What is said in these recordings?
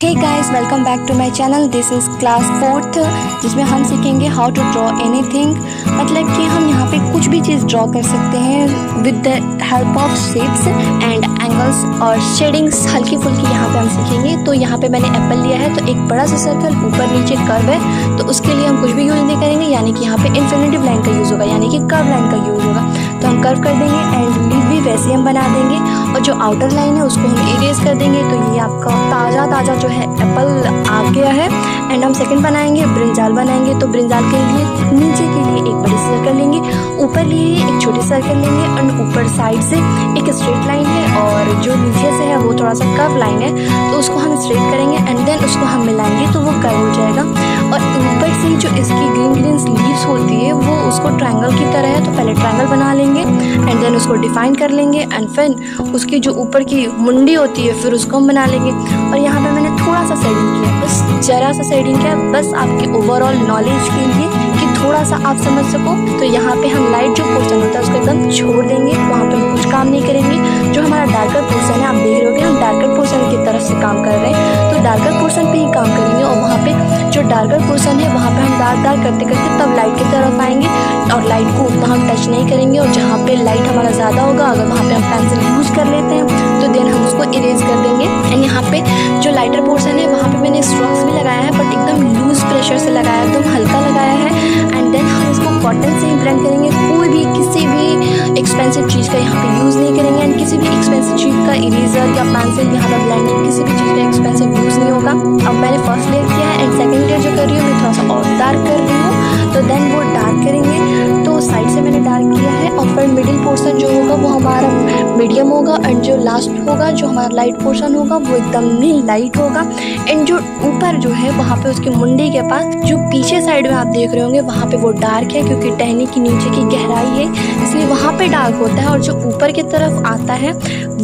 Hey guys, welcome back to my channel. This is class 4th, जिसमें हम सीखेंगे how to draw anything. मतलब कि हम यहाँ पे कुछ भी चीज़ ड्रॉ कर सकते हैं with the help of shapes and angles और शेडिंग्स। हल्की फुल्की यहाँ पे हम सीखेंगे। तो यहाँ पे मैंने एप्पल लिया है, तो एक बड़ा सा सर्कल, ऊपर नीचे कर्व है, तो उसके लिए हम कुछ भी यूज़ नहीं करेंगे, यानी कि यहाँ पे इन्फिनिटिव लाइन का यूज़ होगा, यानी कि कर्व लाइन का यूज़ होगा। तो हम कर्व कर देंगे एंड लीफ भी वैसे हम बना देंगे, और जो आउटर लाइन है उसको हम इरेज कर देंगे। तो ये आपका ताज़ा जो है एप्पल आ गया है। एंड हम सेकंड बनाएंगे, ब्रिंजाल बनाएंगे। तो ब्रिंजाल के लिए नीचे के लिए एक बड़ी सर्कल लेंगे, ऊपर लिए एक छोटी सर्कल लेंगे, और ऊपर साइड से एक स्ट्रेट लाइन है, और जो नीचे से है वो थोड़ा सा कर्व लाइन है, तो उसको हम स्ट्रेट करेंगे एंड देन उसको हम मिलाएंगे तो वो कर्व हो जाएगा। और ऊपर से जो इसकी ग्रीन लीव्स होती है वो उसको ट्रायंगल की तरह है, तो पहले ट्रायंगल बना लेंगे एंड देन उसको डिफाइन कर लेंगे, एंड फिर उसकी जो ऊपर की मुंडी होती है फिर उसको हम बना लेंगे। और यहाँ पे मैंने थोड़ा सा शेडिंग किया, बस जरा सा शेडिंग किया, बस आपके ओवरऑल नॉलेज के लिए कि थोड़ा सा आप समझ सको। तो यहाँ पे हम लाइट जो पोर्शन होता है उसको एकदम छोड़ देंगे, वहाँ पे हम कुछ काम नहीं करेंगे। जो हमारा डार्कर पोर्शन है, आप देख रहे हो हम डार्कर पोर्शन की तरफ से काम कर रहे हैं, तो डार्कर पोर्शन पे ही काम करेंगे। और वहाँ पे जो डार्कर पोर्शन है वहाँ पे हम डार्क करते करते तब लाइट की तरफ आएंगे, और लाइट को उतना हम टच नहीं करेंगे। और जहाँ पे लाइट हमारा ज़्यादा होगा, अगर वहाँ पे हम पेंसिल यूज कर लेते हैं तो देन हम उसको इरेज कर देंगे। एंड यहाँ पे जो लाइटर पोर्शन है वहाँ पे मैंने स्ट्रोक्स भी लगाया है, बट एकदम लूज प्रेशर से लगाया है, एकदम हल्का लगाया है। एंड देन हम इसको कॉटन से ही ब्लेंड करेंगे। कोई भी किसी भी एक्सपेंसिव चीज़ का यहाँ पे यूज़ नहीं करेंगे, एंड किसी भी एक्सपेंसिव चीज़ का इरेजर या पेंसिल यहाँ पर ब्लेंडिंग किसी भी चीज़ का एक्सपेंसिव यूज़ नहीं होगा। अब मैंने फर्स्ट लेयर किया है एंड सेकंड लेयर जो कर रही हूँ मैं थोड़ा सा और डार्क कर रही हूँ, तो देन वो डार्क करेंगे। तो साइड से मैंने डार्क किया है, और फिर मिडिल पोर्शन जो होगा वो हमारा मीडियम होगा, एंड जो लास्ट होगा जो हमारा लाइट पोर्शन होगा वो एकदम ही लाइट होगा। एंड जो ऊपर जो है वहाँ पे उसकी मुंडी के पास जो पीछे साइड में आप देख रहे होंगे वहाँ पे वो डार्क है, क्योंकि टहनी की नीचे की गहराई है इसलिए वहाँ पे डार्क होता है। और जो ऊपर की तरफ आता है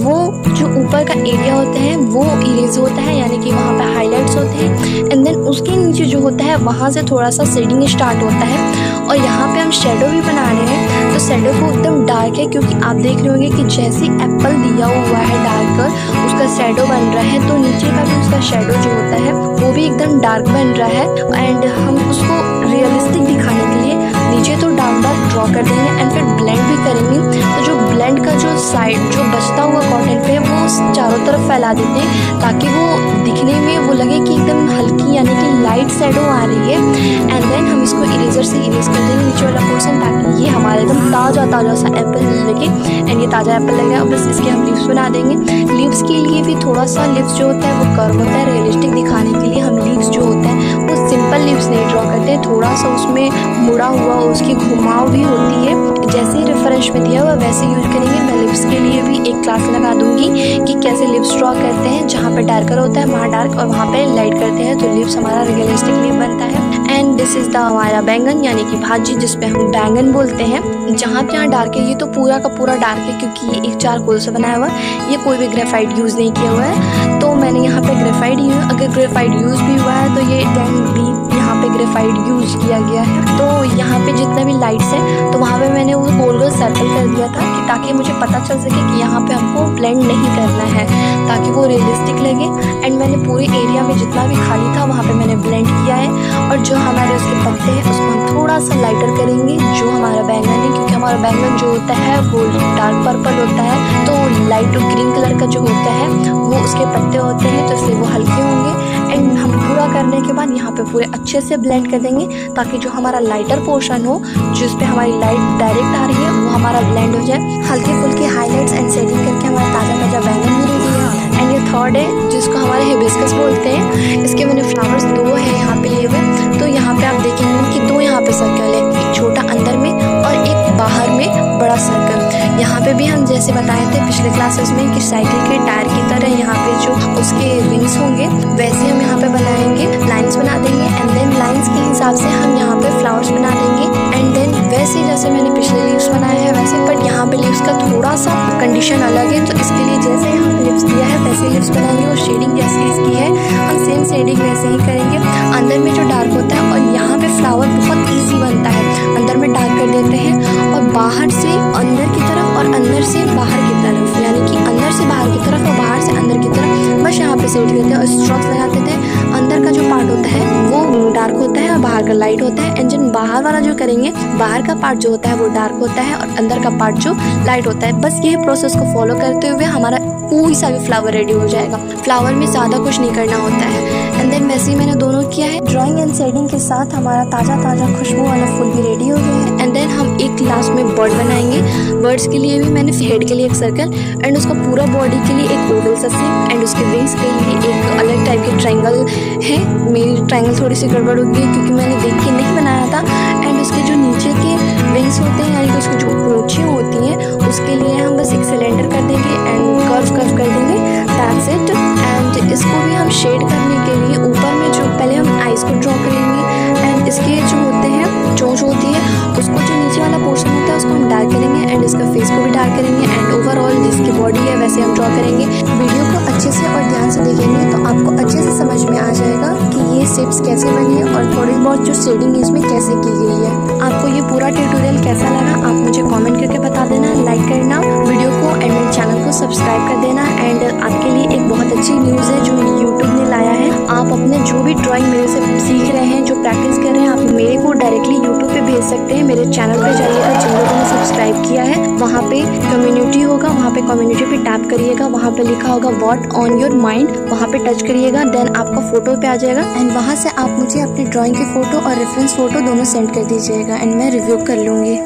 वो जो ऊपर का एरिया होता है वो इरेज होता है, यानी कि वहाँ पे हाईलाइट्स होते हैं। एंड देन उसके नीचे जो होता है वहाँ से थोड़ा सा शेडिंग स्टार्ट होता है, और यहाँ पे हम शेडो भी बना रहे हैं। तो शेडो को एकदम डार्क है, क्योंकि आप देख रहे होंगे कि जैसे एप्पल दिया हुआ है डार्कर, उसका शेडो बन रहा है, तो नीचे का भी उसका शेडो जो होता है वो भी एकदम डार्क बन रहा है। एंड हम उसको रियलिस्टिक दिखाने के लिए नीचे तो डार्क ड्रॉ कर देंगे एंड फिर ब्लेंड भी करेंगे। तो जो ब्लेंड का जो साइड जो बचता हुआ कॉटन पे वो चारों तरफ फैला देते हैं, ताकि वो दिखने में वो लगे कि एकदम हल्की यानी कि लाइट शेडो आ रही है। एंड देन हम इसको इरेजर से इरेज कर देंगे नीचे वाला पोर्शन, ताकि ये हमारा एकदम ताज़ा सा एप्पल लगे। एंड ये ताज़ा एप्पल लगेगा, बस इसके हम लीव्स बना देंगे। लीव्स के लिए भी थोड़ा सा लीव्स जो होता है वो कर्व होता है, रियलिस्टिक दिखाने के लिए हम लीव्स जो होता है वो सिंपल लीव्स नहीं ड्रॉ करते हैं, थोड़ा सा उसमें मुड़ा हुआ उसकी घुमाव भी होती है। जैसे ही रेफरेंस में दिया हुआ वैसे यूज करेंगे। मैं लिप्स के लिए भी एक क्लास लगा दूंगी कि कैसे लिप्स ड्रॉ करते हैं, जहाँ पे डार्कर होता है वहाँ डार्क और वहाँ पे लाइट करते हैं, तो लिप्स हमारा रियलिस्टिक लिप बनता है। एंड दिस इज़ द हमारा बैंगन, यानी कि भाजी जिसपे हम बैंगन बोलते हैं। जहाँ पे यहाँ डार्क है ये तो पूरा का पूरा डार्क है, क्योंकि ये एक चारकोल से बनाया हुआ है, ये कोई भी ग्रेफाइट यूज़ नहीं किया हुआ है। तो मैंने यहाँ पे ग्रेफाइट अगर ग्रेफाइट यूज़ भी हुआ है तो ये टैंक भी यहाँ पे ग्रेफाइट यूज़ किया गया है। तो यहाँ पे जितना भी लाइट्स है तो वहाँ पे मैंने वो गोल सर्कल कर दिया था, कि ताकि मुझे पता चल सके कि यहाँ पे हमको ब्लेंड नहीं करना है, ताकि वो रियलिस्टिक लगे। एंड मैंने पूरे एरिया में जितना भी खाली था वहाँ पे मैंने ब्लेंड किया है। और जो हमारे उसके पत्ते हैं उसको हम थोड़ा सा लाइटर करेंगे, जो हमारा बैंगन है, क्योंकि हमारा बैंगन जो होता है वो डार्क पर्पल होता है, तो लाइट ग्रीन कलर का जो होता है वो उसके पत्ते होते हैं, तो इसलिए वो हल्के होंगे। एंड हम पूरा करने के बाद यहाँ पे पूरे अच्छे से ब्लेंड कर देंगे, ताकि जो हमारा लाइटर पोर्शन हो जिस पे हमारी लाइट डायरेक्ट आ रही है वो हमारा ब्लेंड हो जाए। हल्के फुल्के हाईलाइट्स एंड शेडिंग करके हमारा ताज़ा बैंगन भी रेडी है। एंड ये थर्ड है जिसको हमारे हिबिस्कस बोलते हैं। इसके मैंने फ्लावर्स 2 है यहाँ पे लिए हुए। तो यहाँ पे आप देखेंगे कि 2 यहाँ पे सर्कल है, एक छोटा अंदर में और एक बाहर में बड़ा सर्कल। यहाँ पे भी हम जैसे बताए थे पिछले क्लासेस में कि साइकिल के टायर की तरह यहाँ पे जो उसके रिंग्स होंगे वैसे हम यहाँ पे बनाएंगे, लाइंस बना देंगे। एंड देन लाइंस के हिसाब से हम यहाँ पे फ्लावर्स बना देंगे। एंड देन वैसे जैसे मैंने पिछले लीव्स बनाए हैं वैसे, बट यहाँ पे लीव्स का थोड़ा सा कंडीशन अलग है, तो इसके लिए जैसे यहाँ पे लिप्स दिया है वैसे लिप्स बनाएंगे, और शेडिंग जैसे इसकी है हम सेम शेडिंग वैसे ही करेंगे। अंदर में जो डार्क होता है, और यहाँ पे फ्लावर बहुत ईजी बनता है, अंदर में डार्क कर देते हैं और बाहर से अंदर की तरफ और अंदर से बाहर की तरफ, यानी कि अंदर से बाहर की तरफ और बाहर से अंदर की तरफ, बस यहाँ पे सेट करते हैं और स्ट्रोक्स लगाते थे। होता है और बाहर का लाइट होता है। एंड जब बाहर वाला जो करेंगे, बाहर का पार्ट जो होता है वो डार्क होता है और अंदर का पार्ट जो लाइट होता है। बस यही प्रोसेस को फॉलो करते हुए हमारा कोई सा भी फ्लावर रेडी हो जाएगा। फ्लावर में ज़्यादा कुछ नहीं करना होता है। एंड देन वैसे ही मैंने दोनों किया है। ड्राइंग एंड शेडिंग के साथ हमारा ताज़ा खुशबू वाला फूल भी रेडी हो गया है। एंड देन हम एक लास्ट में बर्ड बनाएंगे। बर्ड्स के लिए भी मैंने हेड के लिए एक सर्कल एंड उसका पूरा बॉडी के लिए एक ओवल सा शेप एंड उसके विंग्स के लिए एक अलग टाइप की ट्रायंगल है। मेरी ट्रायंगल थोड़ी सी गड़बड़ हो गई क्योंकि मैंने देख के नहीं बनाया था। एंड उसके जो नीचे के विंग्स होते हैं यानी कि उसकी जो पूंछें होती हैं उसके लिए हम बस एक सिलेंडर कर देंगे एंड कर्व कर देंगे, दैट्स इट। एंड इसको भी हम शेड करने के लिए ऊपर में जो पहले हम आइज़ को ड्रॉ करेंगे एंड इसके जो होते हैं चोंच होती है उसको जो नीचे वाला पोर्शन होता है उसको हम डार्क करेंगे एंड इसका फेस को भी डार्क करेंगे एंड ओवरऑल जिसकी बॉडी है वैसे हम ड्रॉ करेंगे। वीडियो को अच्छे से और ध्यान से देखेंगे तो आपको अच्छे से समझ में आ जाएगा कि ये शेप्स कैसे बनी है और थोड़ी बहुत जो शेडिंग इसमें कैसे की गई है। आपको ये पूरा ट्यूटोरियल कैसा लगा आप मुझे कमेंट करके बता देना, लाइक करना वीडियो को एंड मेरे चैनल को सब्सक्राइब कर देना। एंड आपके लिए एक बहुत अच्छी न्यूज़ है जो यूट्यूब ने लाया है। आप अपने जो भी ड्राइंग मेरे से सीख रहे हैं, जो प्रैक्टिस कर रहे हैं, आप मेरे को डायरेक्टली यूट्यूब पे भेज सकते हैं। मेरे चैनल पे जाइएगा, जिन लोगों ने सब्सक्राइब किया है वहाँ पे कम्युनिटी होगा, वहाँ पे कम्युनिटी पे टैप करिएगा, वहाँ पे लिखा होगा व्हाट ऑन योर माइंड, वहाँ पे टच करिएगा, देन आपका फोटो पे आ जाएगा एंड वहाँ से आप मुझे अपनी ड्राइंग के फोटो और रेफरेंस फोटो दोनों सेंड कर दीजिएगा एंड मैं रिव्यू कर लूँगी।